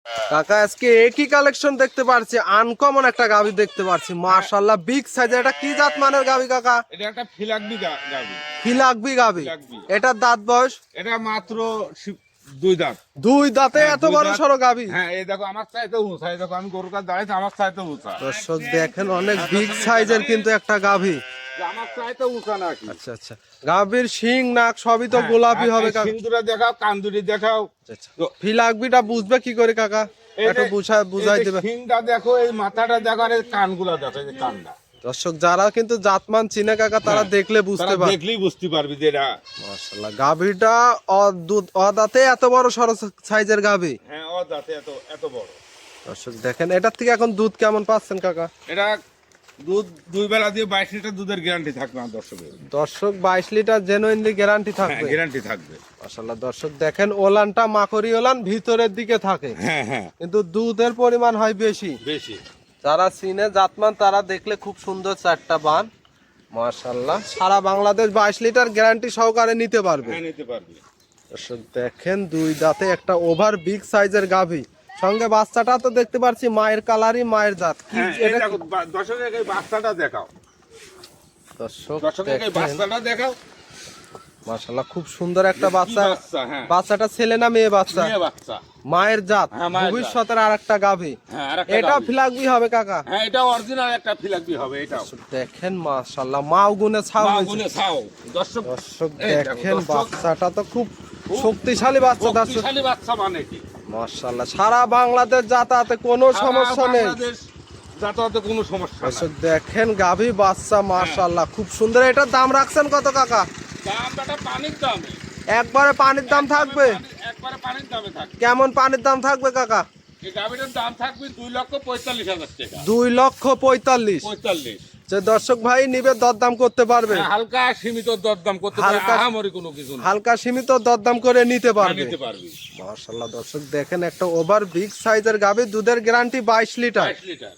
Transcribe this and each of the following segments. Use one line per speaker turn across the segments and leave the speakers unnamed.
কাকা আজকে একই কালেকশন দেখতে পাচ্ছি, আনকমন একটা গাভী দেখতে পাচ্ছি, মাশাআল্লাহ বিগ সাইজের। এটা কি জাত মানের গাভী কাকা?
এটা একটা ফিলাকবি গাভি।
ফিলাকবি গাভী।
ফিলাকবি।
এটার দাঁত বয়স?
এটা মাত্র 2 দাঁত।
2 দাঁতে
হ্যাঁ,
এত
2
বড়
দাঁত।
সরো গাভী?
হ্যাঁ, এই দেখো আমার চাইতে উঁচা। এই দেখো আমি গরুর কাছে দাঁড়াইছি, আমার চাইতে উঁচা।
দর্শক দেখেন অনেক বিগ সাইজের কিন্তু একটা গাভী।
আমার চাইতে উঁচা নাকি?
আচ্ছা আচ্ছা, গাভীর শিং নাক সবই তো গোলাপি হবে কাকা।
সিন্দুরা দেখাও, কান্দুরি দেখাও।
আচ্ছা, ফিলাকবিটা বুঝবে কি করে কাকা? একটু বুঝাই দেবে।
সিংটা দেখো, এই মাথাটা দেখো, আর এই কানগুলা দেখো, এই যে কানটা।
দর্শক যারা কিন্তু জাতমান চিনে কাকা তারা দেখলে বুঝতে পারবে।
দেখলেই বুঝতে পারবি যে এটা।
মাশাআল্লাহ গাভীটা অদাতে এত বড় সরো সাইজের গাভী।
হ্যাঁ, ও দাঁতে এত বড়।
দর্শক দেখেন এটার থেকে এখন দুধ কেমন পাচ্ছেন কাকা?
এটা দুধ 2 বেলা দিয়ে 22 লিটার দুধের গ্যারান্টি থাকবে আমার দর্শকের।
দর্শক 22 লিটার জেনুইনলি গ্যারান্টি
হ্যাঁ,
থাকবে।
গ্যারান্টি থাকবে।
মাশাআল্লাহ দর্শক দেখেন ওলানটা মাকড়ি ওলান ভিতরের দিকে থাকে,
হ্যাঁ হ্যাঁ,
কিন্তু দুধের পরিমাণ হয় বেশি।
বেশি।
যারা চিনে জাতমান তারা দেখলে খুব সুন্দর চারটা বান। মাশাআল্লাহ সারা বাংলাদেশ 22 লিটার গ্যারান্টি সহকারে নিতে পারবে।
হ্যাঁ, নিতে পারবি।
দর্শক দেখেন 2 দাঁতে একটা ওভার বিগ সাইজের গাভী, সঙ্গে বাচ্চাটা তো দেখতে পাচ্ছি মায়ের কালারই মায়ের জাত। কি
হ্যাঁ,
এটা?
দেখো দর্শকের এই বাচ্চাটা দেখাও।
দর্শক
দর্শকের এই
দেখেন
বাচ্চাটা দেখাও।
মাশাআল্লাহ খুব সুন্দর একটা
কি
বাচ্চা।
বাচ্চা, হ্যাঁ।
বাচ্চাটা ছেলে না মেয়ে বাচ্চা?
মেয়ে বাচ্চা।
মায়ের জাত,
হ্যাঁ, মায়ের জাত।
ভবিষ্যতের আরেকটা গাভী।
হ্যাঁ, আরেকটা
এটা
গাভী।
ফিলাকবি হবে কাকা?
হ্যাঁ, এটা অরিজিনাল একটা ফিলাকবি হবে এটাও।
দেখেন মাশাআল্লাহ মাও গুনে ছাও
মা
হয়েছে।
গুনে ছাও। দর্শক
দর্শক
এই দেখো,
দেখেন
দর্শক।
বাচ্চাটা তো খুব শক্তিশালী বাচ্চা। দর্শক
শক্তিশালী বাচ্চা মানে কি?
মাশাআল্লাহ সারা বাংলাদেশ যাতায়াতে কোনো সমস্যা নেই।
বাংলাদেশ যাতায়াতে কোনো সমস্যা নাই।
দর্শক দেখেন গাভী বাচ্চা মাশাআল্লাহ খুব সুন্দর। এটার দাম রাখছেন কত কাকা?
দাম বেটা পানির দামে।
একবারে পানির দাম থাকবে?
একবারে পানির দামে থাকবে।
কেমন পানির দাম থাকবে কাকা?
এই গাভীটার দাম থাকবে 2,45,000 টাকা।
2,45,000।
45।
যে দর্শক ভাই নিবে দরদাম করতে পারবে?
হ্যাঁ, হালকা সীমিত দরদাম করতে পারবে,
হালকা-
আহামরি কোনো কিছু না।
হালকা সীমিত দরদাম করে নিতে পারবে।
নিতে পারবি।
মাশাআল্লাহ দর্শক দেখেন একটা ওভার বিগ সাইজের গাভী, দুধের গ্যারান্টি 22 লিটার।
22 লিটার।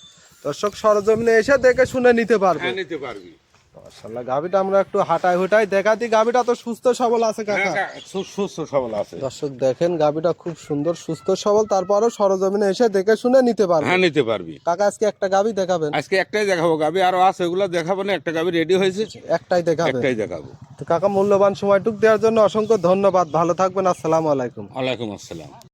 দর্শক সরজমিনে এসে দেখে শুনে নিতে পারবে।
হ্যাঁ, নিতে পারবি।
মাশাআল্লাহ গাভীটা আমরা একটু হাঁটাই হুটাই দেখাতি। গাভীটা তো সুস্থ সবল আছে কাকা।
হ্যাঁ, সুস্থ সবল আছে।
দর্শক দেখেন গাভীটা খুব সুন্দর সুস্থ সবল, তারপরও সরজমিনে এসে দেখে শুনে নিতে পারবে।
হ্যাঁ, নিতে পারবি।
কাকা আজকে একটা গাভী দেখাবেন?
আজকে একটাই দেখাবো গাভী, আরো আছে ওগুলা দেখাবো না। একটা গাভী রেডি হয়েছে,
একটাই দেখাবেন?
একটাই দেখাবো।
তো কাকা মূল্যবান সময়টুকু দেওয়ার জন্য অসংখ্য ধন্যবাদ। ভালো থাকবেন, আসসালামু আলাইকুম।
ওয়ালাইকুম আসসালাম।